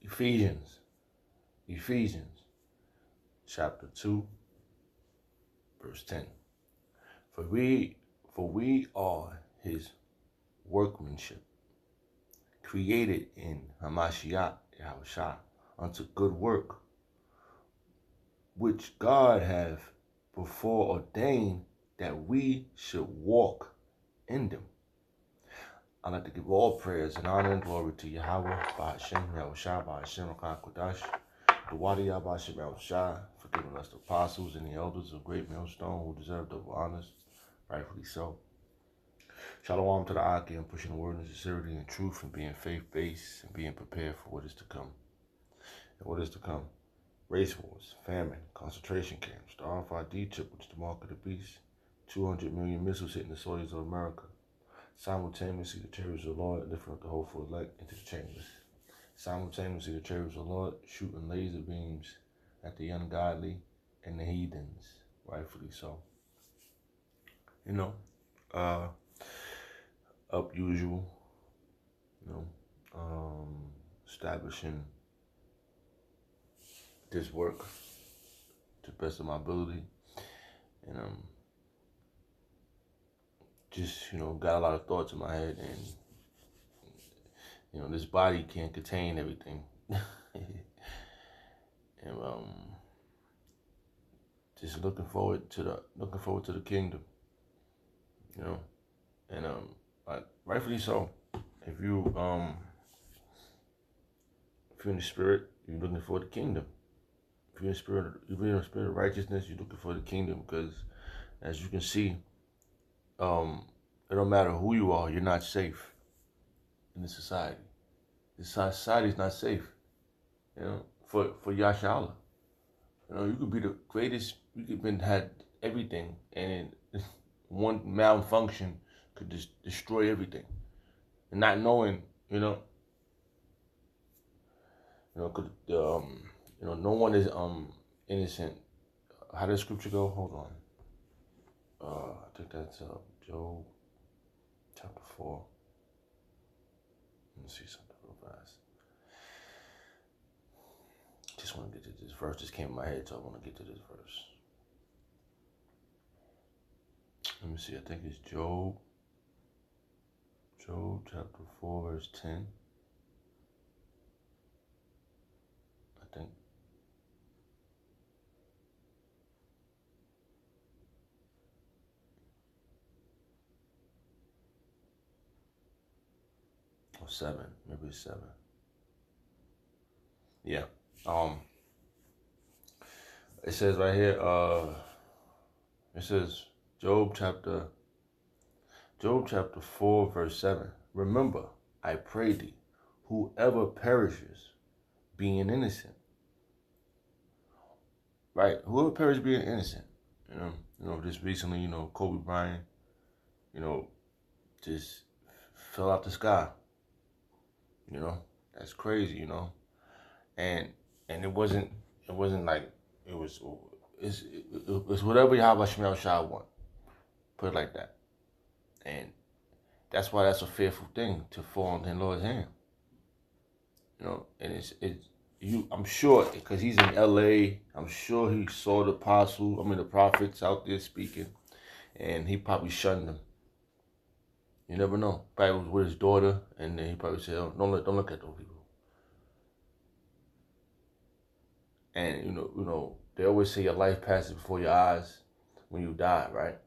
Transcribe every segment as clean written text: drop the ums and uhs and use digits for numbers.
Ephesians chapter 2, verse 10. For we are his workmanship, created in Hamashiach Yahushua unto good work, which God hath before ordained that we should walk in them. I'd like to give all prayers and honor and glory to Yahweh, Bahashem, Yahushua, Bahashem, Rakah Kodash, Dawadi Bahashem, Yahushua, for giving us the apostles and the elders of great millstone who deserve the honors, rightfully so. Shalom to the Aki and pushing the word in sincerity and truth and being faith-based and being prepared for what is to come. And what is to come? Race wars, famine, concentration camps, the RFID chip, which is the mark of the beast, 200 million missiles hitting the soils of America. Simultaneously, the chariots of the Lord lifting up the hopeful elect into the chambers. Simultaneously, the chariots of the Lord shooting laser beams at the ungodly and the heathens, rightfully so. Up usual, establishing this work to the best of my ability, and just got a lot of thoughts in my head, and this body can't contain everything, and just looking forward to the kingdom, and rightfully so. If you're in the spirit, you're looking for the kingdom. If you're in the spirit of righteousness, you're looking for the kingdom, because as you can see, it don't matter who you are, you're not safe in this society. This society is not safe, for Yashala. You could be the greatest, you could had everything, and one malfunction could just destroy everything. And not knowing, no one is innocent. How does scripture go? Hold on. I think that's Job chapter 4. Let me see something real fast. Just want to get to this verse. Just came in my head, so I want to get to this verse. Let me see. I think it's Job chapter 4, verse 10. I think. Or 7. Maybe it's 7. Yeah. It says right here, it says Job chapter 4, verse 7. Remember, I pray thee, whoever perishes, being innocent. Right? Whoever perishes being innocent. Just recently, Kobe Bryant, just fell out the sky. That's crazy, And it wasn't like it's whatever Yahweh Shemel Shah want. Put it like that. And that's why that's a fearful thing, to fall into the Lord's hand. And I'm sure, because he's in LA, I'm sure he saw the the prophets out there speaking, and he probably shunned them. You never know. Probably was with his daughter, and then he probably said, "Oh, don't look at those people." And they always say your life passes before your eyes when you die, right?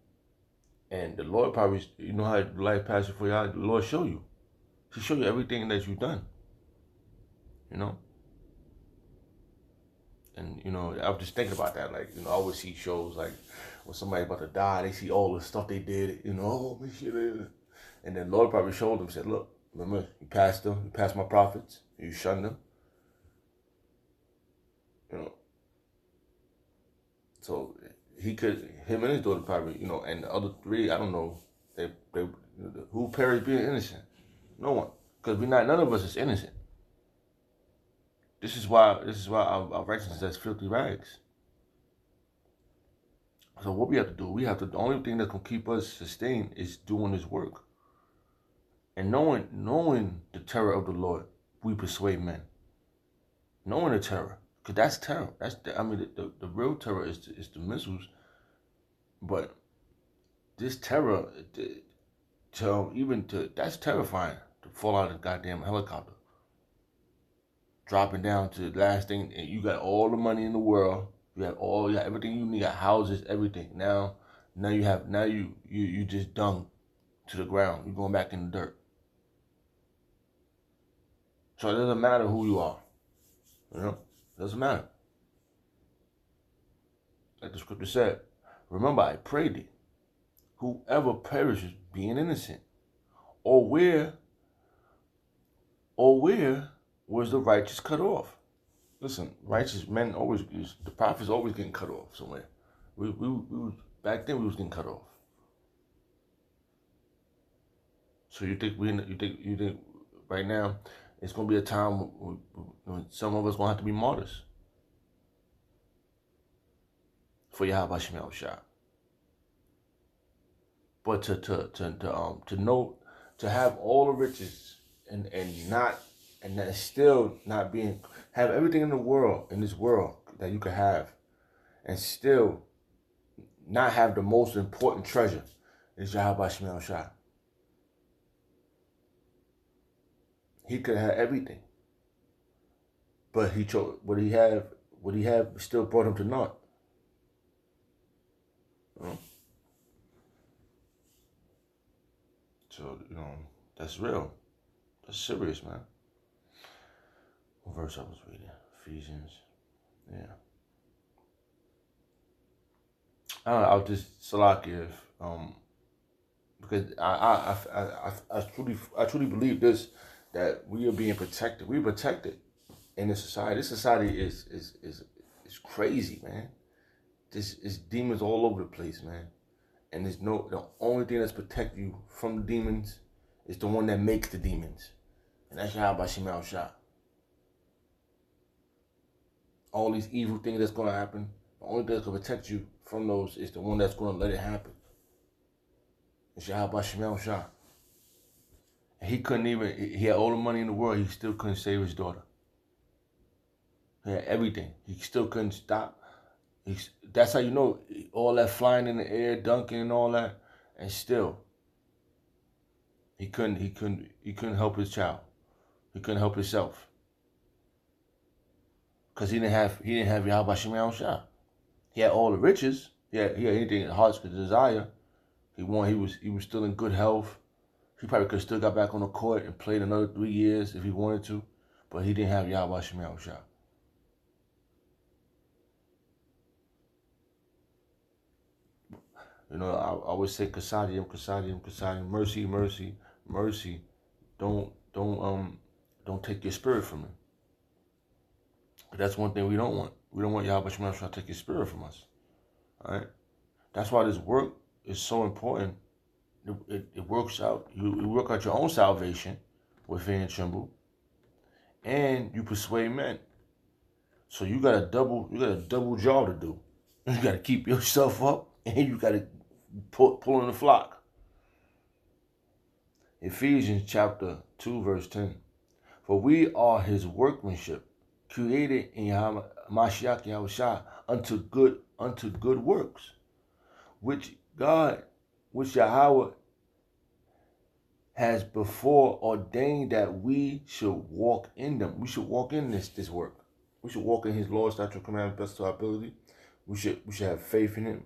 And the Lord probably, how life passes before your eyes, the Lord show you. He show you everything that you've done. And I was just thinking about that, like, I always see shows like when somebody's about to die, they see all the stuff they did, oh shit. And then the Lord probably showed them, said, look, remember, you passed them, you passed my prophets, you shunned them. So him and his daughter probably, and the other 3, I don't know, they who perished being innocent? No one, because none of us is innocent. This is why our righteousness is filthy rags. So what we have to do, the only thing that's gonna keep us sustained is doing this work. And knowing the terror of the Lord, we persuade men. knowing the terror, because that's terror. The real terror is the missiles, but this terror, that's terrifying to fall out of the goddamn helicopter, dropping down to the last thing, and you got all the money in the world, you got everything you need, you got houses, everything. Now you just dung to the ground. You're going back in the dirt. So it doesn't matter who you are. It doesn't matter. Like the scripture said, remember I prayed thee, whoever perishes being innocent, or where was the righteous cut off? Listen, righteous men the prophets always getting cut off somewhere. We back then we was getting cut off. So you think right now it's gonna be a time when some of us gonna have to be martyrs for Yahweh Shemel Shah. But to know, to have all the riches and that still not being, have everything in this world that you could have, and still not have the most important treasure is Yahweh Shemel Shah. He could have everything, but he chose what he had still brought him to naught. So that's real. That's serious, man. What verse I was reading? Ephesians. Yeah. I'll just Salakia because I truly believe this, that we are being protected. We're protected in this society. This society is crazy, man. This is demons all over the place, man. And the only thing that's protect you from the demons is the one that makes the demons. And that's Yahweh Shemel Shah. All these evil things that's gonna happen, the only thing that's gonna protect you from those is the one that's gonna let it happen. It's Yahweh Shemel Shah. And he had all the money in the world, he still couldn't save his daughter. He had everything. He still couldn't stop. That's how you know, all that flying in the air, dunking and all that, and still he couldn't help his child. He couldn't help himself. Because he didn't have Yahweh Shemel Shah. He had all the riches. He had anything his heart could desire. He was still in good health. He probably could have still got back on the court and played another 3 years if he wanted to, but he didn't have Yahweh Shemel Shah. I always say Kasadium, mercy, mercy, mercy. Don't take your spirit from me. That's one thing we don't want. We don't want Yahweh Shemel Shah to take your spirit from us. All right? That's why this work is so important. It works out. You work out your own salvation with fear and tremble, and you persuade men. So you got a double job to do. You got to keep yourself up, and you got to pull in the flock. Ephesians chapter 2 verse 10. For we are His workmanship, created in Mashiach Yahushua unto good works, which Yahweh has before ordained that we should walk in them. We should walk in this work. We should walk in His law, statute, commandments, best to our ability. We should have faith in Him,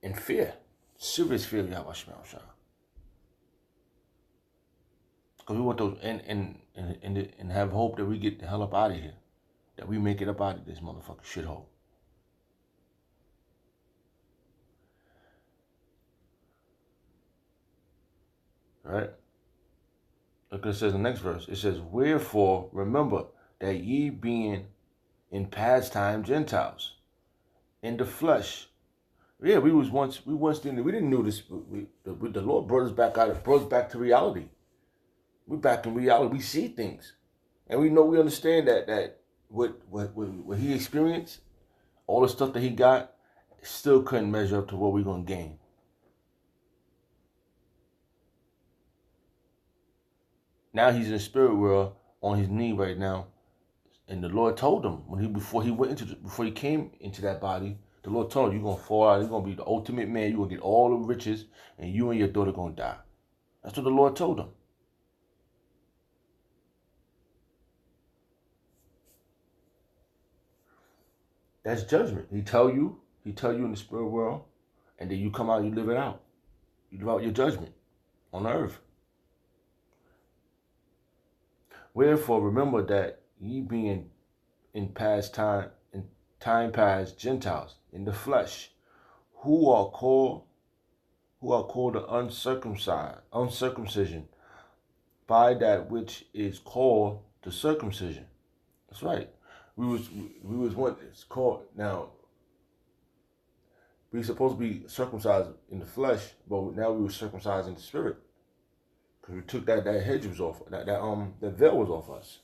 and fear, serious fear of Yahweh Shemel Shah. Because we want those and have hope that we get the hell up out of here, that we make it up out of this motherfucking shithole. Right? Look, it says in the next verse. It says, wherefore remember that ye being in past time Gentiles, in the flesh. Yeah, we didn't know this. The Lord brought us back to reality. We're back in reality. We see things, and we understand that what He experienced, all the stuff that He got, still couldn't measure up to what we're gonna gain. Now he's in the spirit world on his knee right now. And the Lord told him before he came into that body, the Lord told him, you're gonna fall out, you're gonna be the ultimate man, you're gonna get all the riches, and you and your daughter gonna die. That's what the Lord told him. That's judgment. He tell you in the spirit world, and then you come out, you live it out. You live out your judgment on earth. Wherefore remember that ye being in time past Gentiles in the flesh, who are called the uncircumcision by that which is called the circumcision. That's right. We was what it's called. Now we supposed to be circumcised in the flesh, but now we were circumcised in the spirit, because we took that hedge was off, that veil was off us.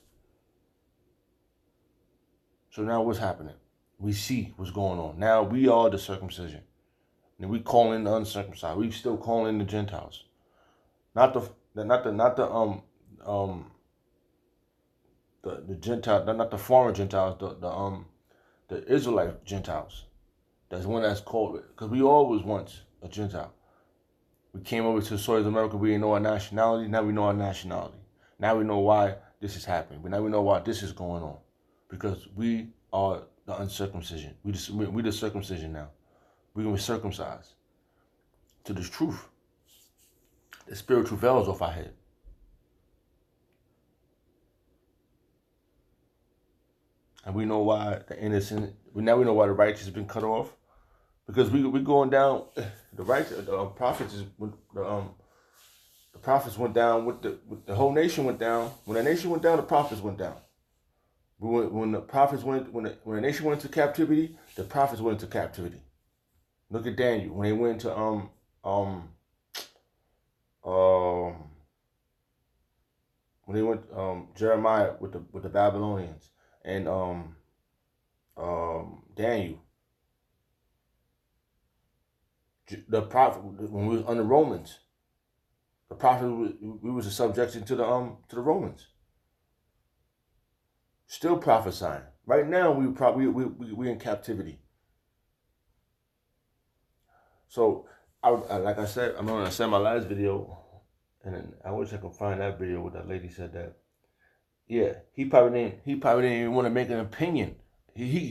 So now what's happening? We see what's going on. Now we are the circumcision. And we call in the uncircumcised. We still call in the Gentiles. Not the Gentile, not the foreign Gentiles, the Israelite Gentiles. That's one that's called, because we always once a Gentile. We came over to the soil of America, we didn't know our nationality, now we know our nationality. Now we know why this is happening, but now we know why this is going on. Because we are the uncircumcision. We the circumcision now. We're going to be circumcised to this truth. The spiritual veils off our head. And we know why the innocent, now we know why the righteous has been cut off. Because we going down, the prophets went down with the whole nation went down. When the nation went down, the prophets went down. When the nation went into captivity, the prophets went into captivity. Look at Daniel when they went to when they went Jeremiah with the Babylonians, and Daniel, the prophet, when we was under Romans, the prophet, we was a subjection to the Romans. Still prophesying. Right now we in captivity. So like I said, I'm gonna send my last video, and I wish I could find that video where that lady said that. Yeah, he probably didn't even want to make an opinion. He